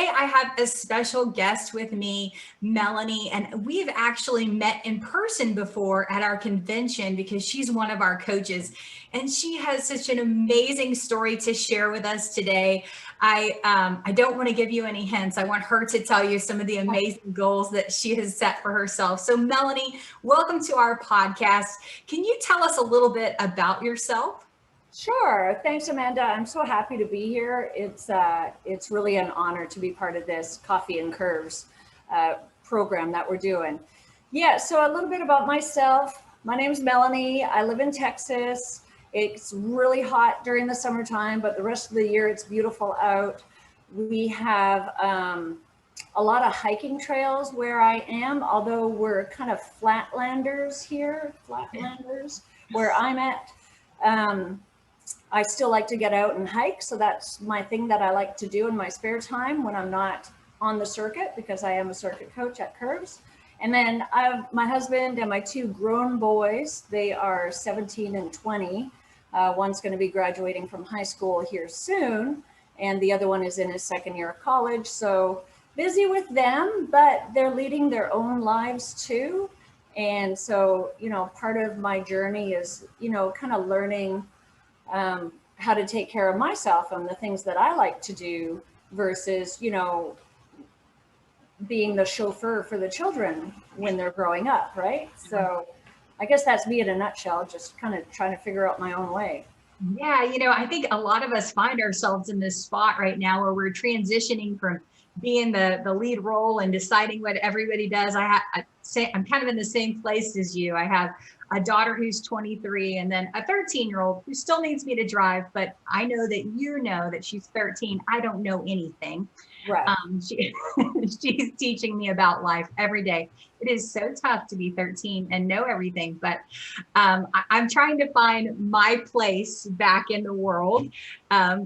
today I have a special guest with me, Melanie, and we've actually met in person before at our convention because she's one of our coaches, and she has such an amazing story to share with us today. I don't want to give you any hints. I want her to tell you some of the amazing goals that she has set for herself. So, Melanie, welcome to our podcast. Can you tell us a little bit about yourself? Sure. Thanks, Amanda. I'm so happy to be here. It's really an honor to be part of this Coffee and Curves program that we're doing. Yeah, so a little bit about myself. My name's Melanie. I live in Texas. It's really hot during the summertime, but the rest of the year it's beautiful out. We have a lot of hiking trails where I am, although we're kind of flatlanders here, where I'm at. I still like to get out and hike, so that's my thing that I like to do in my spare time when I'm not on the circuit, because I am a circuit coach at Curves. And then I have my husband and my two grown boys. They are 17 and 20. One's going to be graduating from high school here soon, and the other one is in his second year of college. So busy with them, but they're leading their own lives too. And so, part of my journey is, kind of learning how to take care of myself and the things that I like to do versus, being the chauffeur for the children when they're growing up, right? So I guess that's me in a nutshell, just kind of trying to figure out my own way. Yeah, I think a lot of us find ourselves in this spot right now where we're transitioning from being the lead role and deciding what everybody does. I'm kind of in the same place as you. I have a daughter who's 23 and then a 13-year-old who still needs me to drive, but I know that she's 13. I don't know anything. Right. She's teaching me about life every day. It is so tough to be 13 and know everything, but I'm trying to find my place back in the world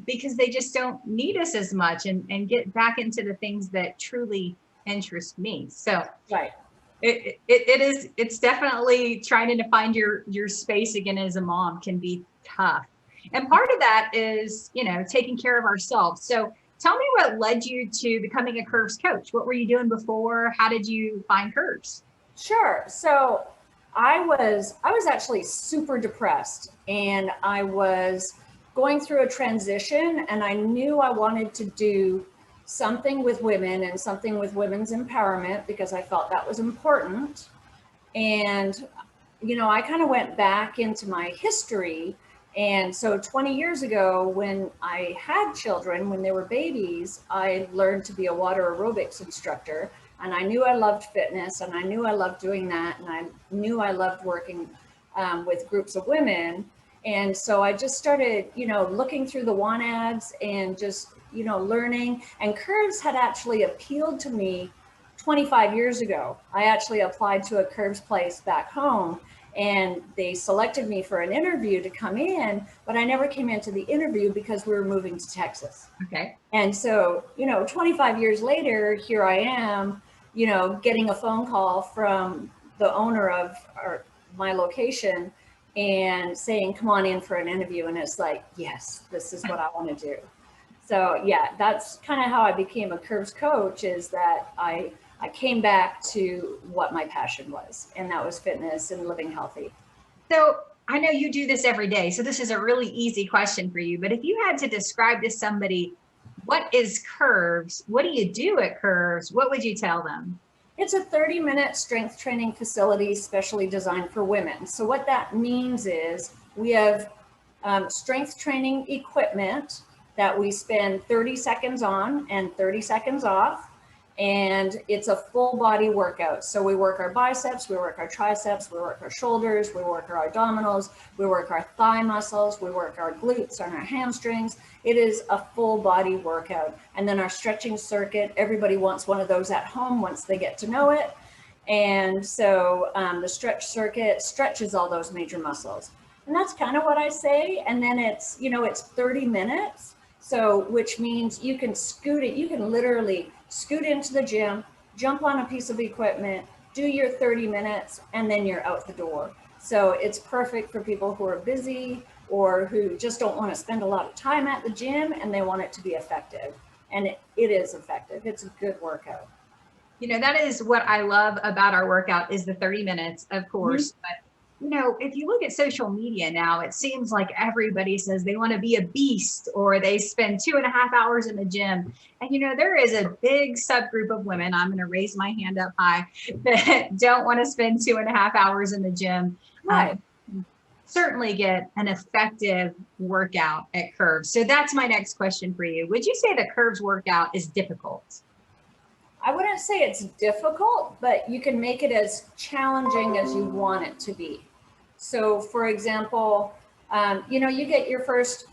because they just don't need us as much and get back into the things that truly interest me. So right. It's definitely trying to find your space again as a mom can be tough. And part of that is, taking care of ourselves. So tell me what led you to becoming a Curves coach. What were you doing before? How did you find Curves? Sure. So I was actually super depressed, and I was going through a transition, and I knew I wanted to do something with women and something with women's empowerment because I felt that was important. And, I kind of went back into my history. And so 20 years ago, when I had children, when they were babies, I learned to be a water aerobics instructor. And I knew I loved fitness, and I knew I loved doing that. And I knew I loved working with groups of women. And so I just started, looking through the want ads and just, learning. And Curves had actually appealed to me 25 years ago. I actually applied to a Curves place back home, and they selected me for an interview to come in, but I never came into the interview because we were moving to Texas. Okay. And so, 25 years later, here I am, getting a phone call from the owner of my location and saying, come on in for an interview. And it's like, yes, this is what I want to do. So yeah, that's kind of how I became a Curves coach, is that I came back to what my passion was, and that was fitness and living healthy. So I know you do this every day, so this is a really easy question for you, but if you had to describe to somebody, what is Curves? What do you do at Curves? What would you tell them? It's a 30-minute strength training facility specially designed for women. So what that means is we have strength training equipment that we spend 30 seconds on and 30 seconds off. And it's a full body workout. So we work our biceps, we work our triceps, we work our shoulders, we work our abdominals, we work our thigh muscles, we work our glutes and our hamstrings. It is a full body workout. And then our stretching circuit, everybody wants one of those at home once they get to know it. And so the stretch circuit stretches all those major muscles. And that's kind of what I say. And then it's, it's 30 minutes. So, which means you can literally scoot into the gym, jump on a piece of equipment, do your 30 minutes, and then you're out the door. So it's perfect for people who are busy or who just don't want to spend a lot of time at the gym and they want it to be effective. and it is effective. It's a good workout. You know, that is what I love about our workout is the 30 minutes, of course. Mm-hmm. But, you know, if you look at social media now, it seems like everybody says they want to be a beast or they spend 2.5 hours in the gym. And, you know, there is a big subgroup of women, I'm going to raise my hand up high, that don't want to spend 2.5 hours in the gym. Right. Certainly get an effective workout at Curves. So that's my next question for you. Would you say the Curves workout is difficult? I wouldn't say it's difficult, but you can make it as challenging as you want it to be. So, for example, you know, you get your first,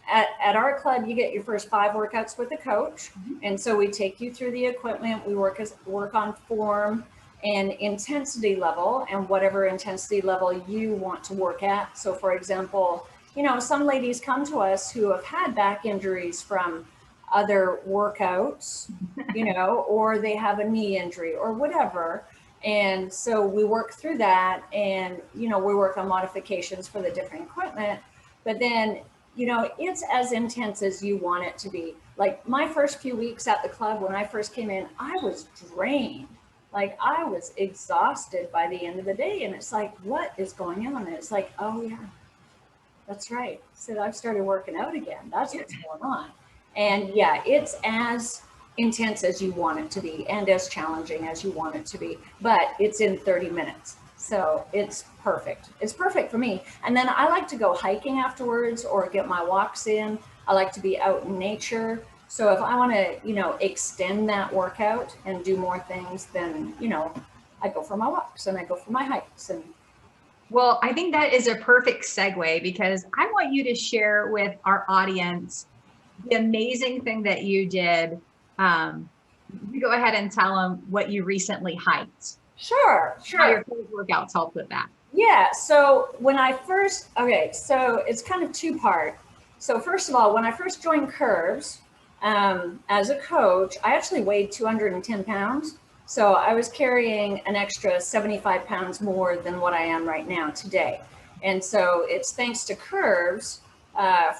at our club, you get your first 5 workouts with a coach. And so we take you through the equipment, we work on form and intensity level and whatever intensity level you want to work at. So for example, you know, some ladies come to us who have had back injuries from other workouts, you know, or they have a knee injury or whatever. And so we work through that and, you know, we work on modifications for the different equipment, but then, you know, it's as intense as you want it to be. Like my first few weeks at the club, when I first came in, I was drained. Like I was exhausted by the end of the day. And it's like, what is going on? And it's like, oh yeah, that's right. So I've started working out again. That's what's going on. And yeah, it's as intense as you want it to be and as challenging as you want it to be, but it's in 30 minutes. So it's perfect. It's perfect for me. And then I like to go hiking afterwards or get my walks in. I like to be out in nature. So if I want to, you know, extend that workout and do more things, then, you know, I go for my walks and I go for my hikes. And Well, I think that is a perfect segue because I want you to share with our audience the amazing thing that you did. You go ahead and tell them what you recently hiked. sure, How your sure. workouts helped with that. Yeah, so when I first, okay, so it's kind of two-part. So first of all, when I first joined Curves as a coach, I actually weighed 210 pounds. So I was carrying an extra 75 pounds more than what I am right now today. And so it's thanks to Curves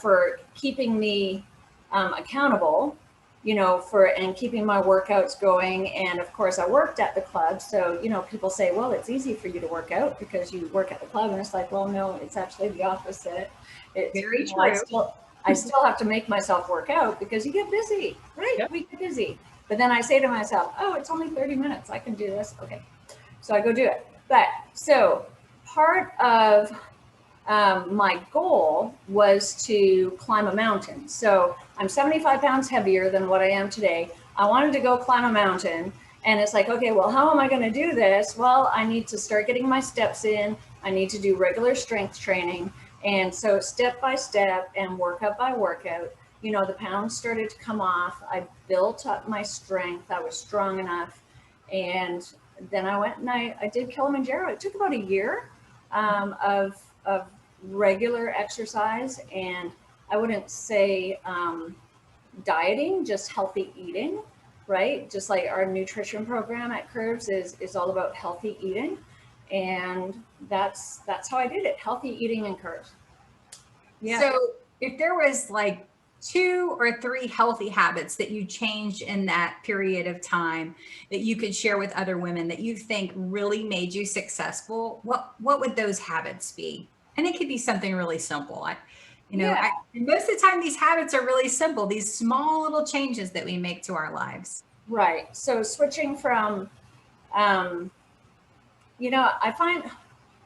for keeping me accountable, you know, and keeping my workouts going. And of course I worked at the club. So, you know, people say, well, it's easy for you to work out because you work at the club. And it's like, well, no, it's actually the opposite. It's, Very you know, true. I still have to make myself work out because you get busy, right? Yep. We get busy. But then I say to myself, oh, it's only 30 minutes. I can do this. Okay. So I go do it. But so part of my goal was to climb a mountain. So I'm 75 pounds heavier than what I am today. I wanted to go climb a mountain. And it's like, okay, well, how am I going to do this? Well, I need to start getting my steps in. I need to do regular strength training. And so step by step and workout by workout, you know, the pounds started to come off. I built up my strength. I was strong enough. And then I went and I did Kilimanjaro. It took about a year of regular exercise, and I wouldn't say dieting, just healthy eating, right? Just like our nutrition program at Curves is all about healthy eating, and that's how I did it. Healthy eating and Curves. Yeah. So if there was like 2 or 3 healthy habits that you changed in that period of time that you could share with other women that you think really made you successful, what would those habits be? And it could be something really simple. Yeah. Most of the time these habits are really simple, these small little changes that we make to our lives. Right. So switching from, you know, I find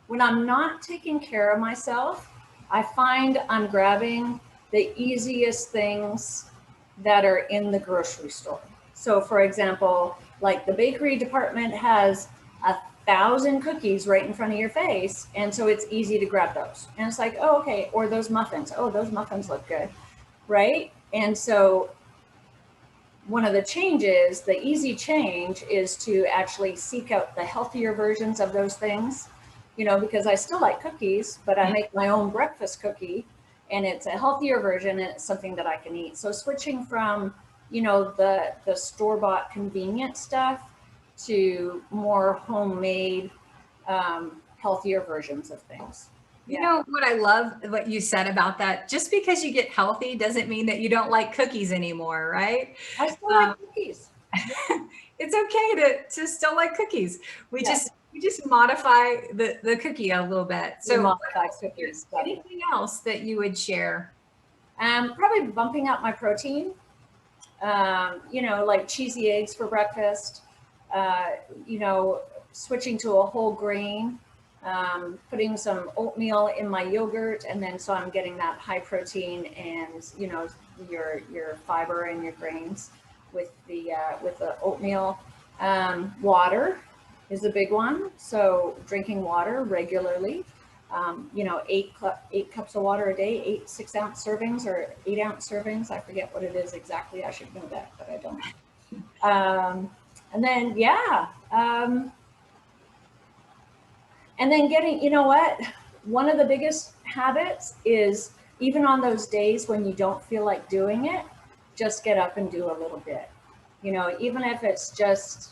when I'm not taking care of myself, I find I'm grabbing the easiest things that are in the grocery store. So for example, like the bakery department has 1,000 cookies right in front of your face. And so it's easy to grab those. And it's like, oh, okay. Or those muffins. Oh, those muffins look good. Right. And so one of the changes, the easy change is to actually seek out the healthier versions of those things, you know, because I still like cookies, but I make my own breakfast cookie and it's a healthier version and it's something that I can eat. So switching from, you know, the store-bought convenient stuff to more homemade, healthier versions of things. You know what I love what you said about that? Just because you get healthy doesn't mean that you don't like cookies anymore, right? I still Um, like cookies. it's okay to still like cookies. We Yeah, just modify the cookie a little bit. we So modify cookies, definitely. anything else that you would share? Probably bumping up my protein. You know, like cheesy eggs for breakfast. Uh, you know, switching to a whole grain. Putting some oatmeal in my yogurt, and then so I'm getting that high protein and you know your fiber and your grains with the oatmeal. Water is a big one, so drinking water regularly. You know, eight cups of water a day, 6-ounce servings or 8-ounce servings. I forget what it is exactly. I should know that, but I don't. And then yeah. And then getting, you know what? One of the biggest habits is even on those days when you don't feel like doing it, just get up and do a little bit. You know, even if it's just,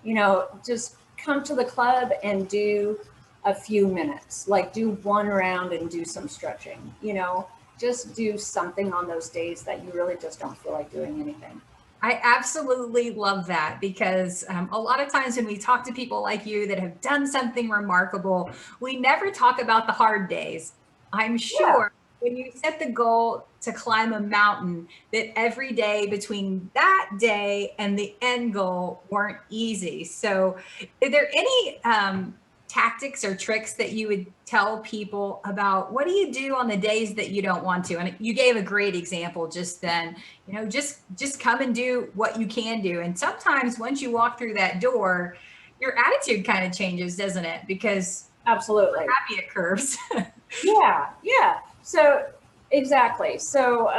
you know, just come to the club and do a few minutes, like do one round and do some stretching, you know, just do something on those days that you really just don't feel like doing anything. I absolutely love that because a lot of times when we talk to people like you that have done something remarkable, we never talk about the hard days. I'm Yeah, sure when you set the goal to climb a mountain, that every day between that day and the end goal weren't easy. So, are there any tactics or tricks that you would tell people about what do you do on the days that you don't want to? And you gave a great example just then. You know, just come and do what you can do. And sometimes once you walk through that door, your attitude kind of changes, doesn't it? Because absolutely. we're happy at curves. Yeah, yeah. So exactly. So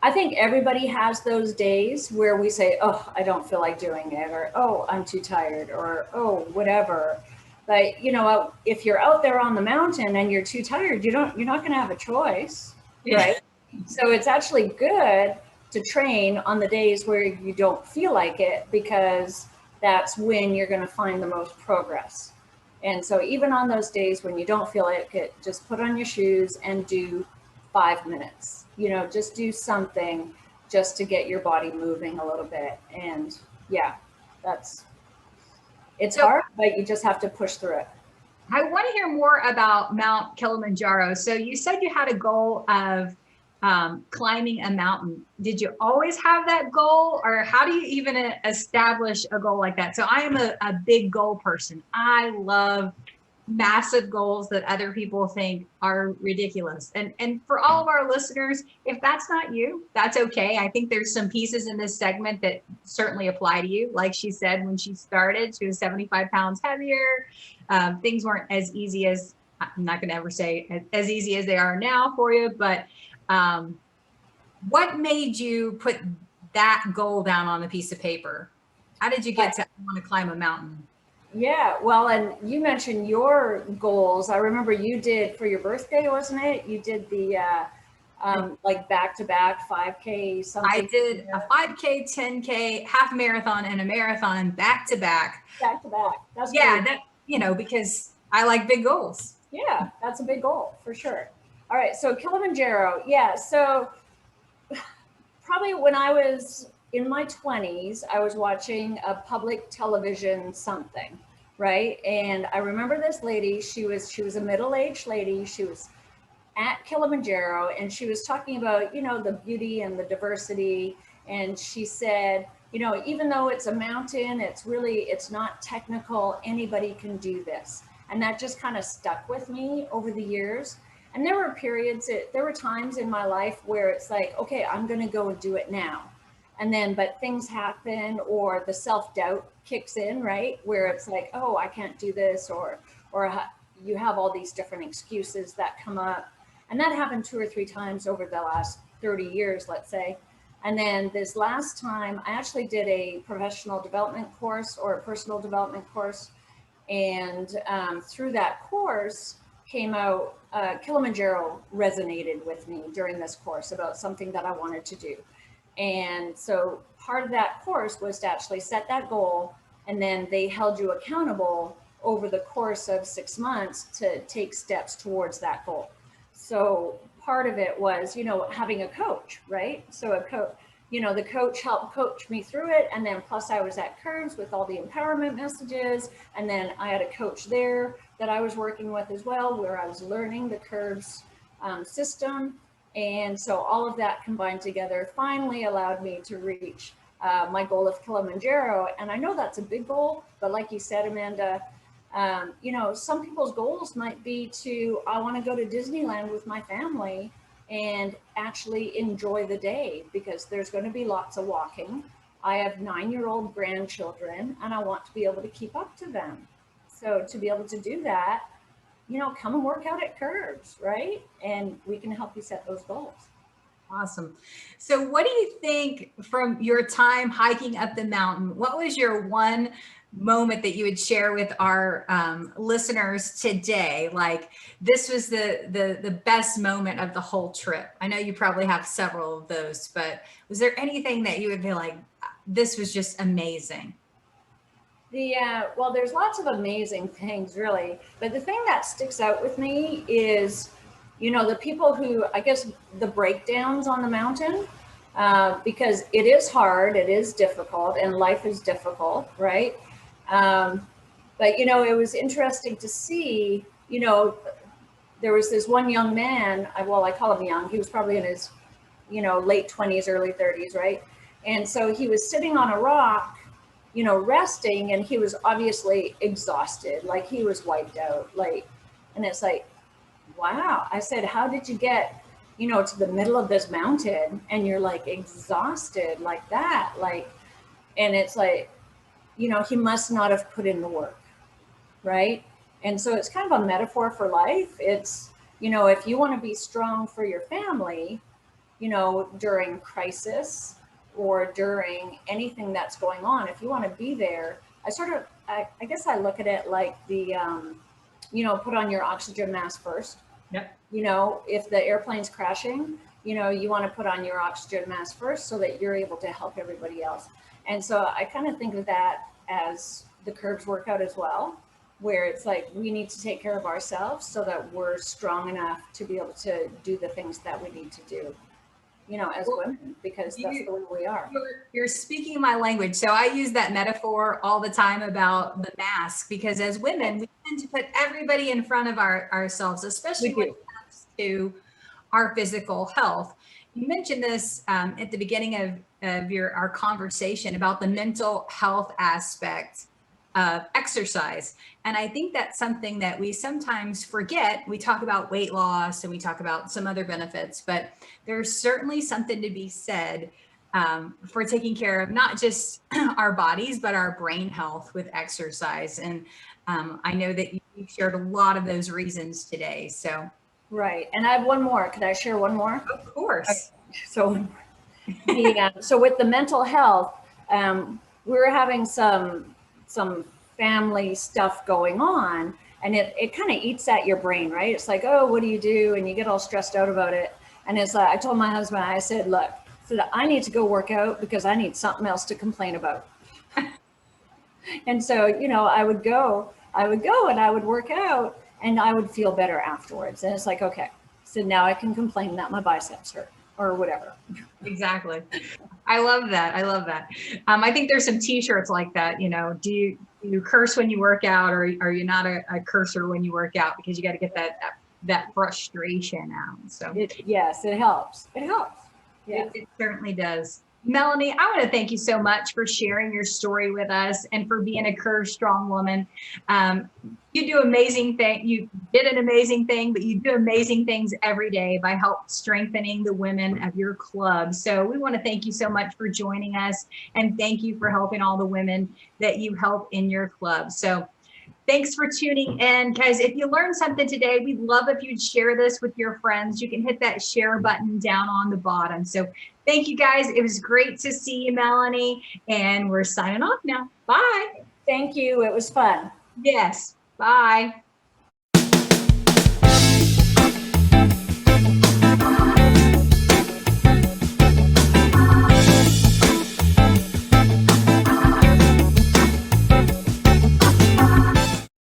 I think everybody has those days where we say, "Oh, I don't feel like doing it," or "Oh, I'm too tired," or "Oh, whatever." But you know what? If you're out there on the mountain and you're too tired, you're not going to have a choice, Yeah. right? So it's actually good to train on the days where you don't feel like it because that's when you're going to find the most progress. And so even on those days when you don't feel like it, just put on your shoes and do 5 minutes. You know, just do something just to get your body moving a little bit. And yeah, that's it's So hard, but you just have to push through it. I want to hear more about Mount Kilimanjaro. So you said you had a goal of climbing a mountain. Did you always have that goal, or how do you even establish a goal like that? So I am a big goal person. I love massive goals that other people think are ridiculous. And for all of our listeners, if that's not you, that's okay. I think there's some pieces in this segment that certainly apply to you. Like she said, when she started, she was 75 pounds heavier. Things weren't as easy as, I'm not going to ever say as easy as they are now for you, but um, what made you put that goal down on a piece of paper? How did you get to want to climb a mountain? Yeah, well, and you mentioned your goals. I remember you did for your birthday, wasn't it? You did the like back-to-back 5K I something. did a 5K, 10K, half marathon, and a marathon back to back. Back-to-back. That's Yeah, great. that, because I like big goals. Yeah, that's a big goal for sure. All right, so Kilimanjaro. Yeah, so probably when I was in my 20s, I was watching a public television something, right? And I remember this lady, she was a middle-aged lady. She was at Kilimanjaro and she was talking about, you know, the beauty and the diversity. And she said, you know, even though it's a mountain, it's not technical, anybody can do this. And that just kind of stuck with me over the years. And there were times in my life where it's like, okay, I'm going to go and do it now. And then, but things happen or the self-doubt kicks in, right? Where it's like, oh, I can't do this, or you have all these different excuses that come up. And that happened 2 or 3 times over the last 30 years, let's say. And then this last time, I actually did a professional development course or a personal development course. And through that course came out, Kilimanjaro resonated with me during this course about something that I wanted to do. And so part of that course was to actually set that goal, and then they held you accountable over the course of 6 months to take steps towards that goal. So part of it was, having a coach, right? So a coach, the coach helped coach me through it. And then plus I was at Curves with all the empowerment messages. And then I had a coach there that I was working with as well, where I was learning the Curves system. And so all of that combined together finally allowed me to reach my goal of Kilimanjaro. And I know that's a big goal, but like you said, Amanda, some people's goals might be I want to go to Disneyland with my family and actually enjoy the day, because there's going to be lots of walking. I have 9-year-old grandchildren and I want to be able to keep up to them. So to be able to do that, come and work out at Curves, right? And we can help you set those goals. Awesome. So what do you think from your time hiking up the mountain? What was your one moment that you would share with our listeners today? Like, this was the best moment of the whole trip. I know you probably have several of those, but was there anything that you would be like, this was just amazing? Well, there's lots of amazing things, really. But the thing that sticks out with me is, the people who, I guess, the breakdowns on the mountain, because it is hard, it is difficult, and life is difficult, right? But, it was interesting to see, there was this one young man, I call him young, he was probably in his, late 20s, early 30s, right? And so he was sitting on a rock, resting, and he was obviously exhausted, like he was wiped out, and it's like, wow. I said, how did you get, to the middle of this mountain and you're like exhausted like that? And it's like, he must not have put in the work, right? And so it's kind of a metaphor for life. It's, if you want to be strong for your family, during crisis or during anything that's going on, if you want to be there, I guess I look at it like the, put on your oxygen mask first. Yep. If the airplane's crashing, you want to put on your oxygen mask first so that you're able to help everybody else. And so I kind of think of that as the Curves workout as well, where it's like, we need to take care of ourselves so that we're strong enough to be able to do the things that we need to do, as women, because that's the way we are. You're speaking my language. So I use that metaphor all the time about the mask, because as women, we tend to put everybody in front of ourselves, especially when it comes to our physical health. You mentioned this at the beginning of our conversation about the mental health aspect of exercise. And I think that's something that we sometimes forget. We talk about weight loss and we talk about some other benefits, but there's certainly something to be said for taking care of not just our bodies, but our brain health with exercise. And I know that you shared a lot of those reasons today. So. Right. And I have one more. Could I share one more? Of course. Okay. So with the mental health, we were having some family stuff going on, and it kind of eats at your brain, right? It's like, oh, what do you do? And you get all stressed out about it. And it's like, I told my husband, I said, look, I need to go work out because I need something else to complain about. And so, I would go and I would work out and I would feel better afterwards. And it's like, okay, so now I can complain that my biceps hurt or whatever. Exactly. I love that. I love that. I think there's some t-shirts like that, do you curse when you work out, or are you not a cursor when you work out, because you got to get that frustration out. So yes, it helps. It helps. Yeah, it certainly does. Melanie, I want to thank you so much for sharing your story with us and for being a Curve strong woman. You do amazing things. You did an amazing thing, but you do amazing things every day by strengthening the women of your club. So we want to thank you so much for joining us, and thank you for helping all the women that you help in your club. So thanks for tuning in, guys. If you learned something today, we'd love if you'd share this with your friends. You can hit that share button down on the bottom. So thank you, guys. It was great to see you, Melanie, and we're signing off now. Bye. Thank you. It was fun. Yes. Bye.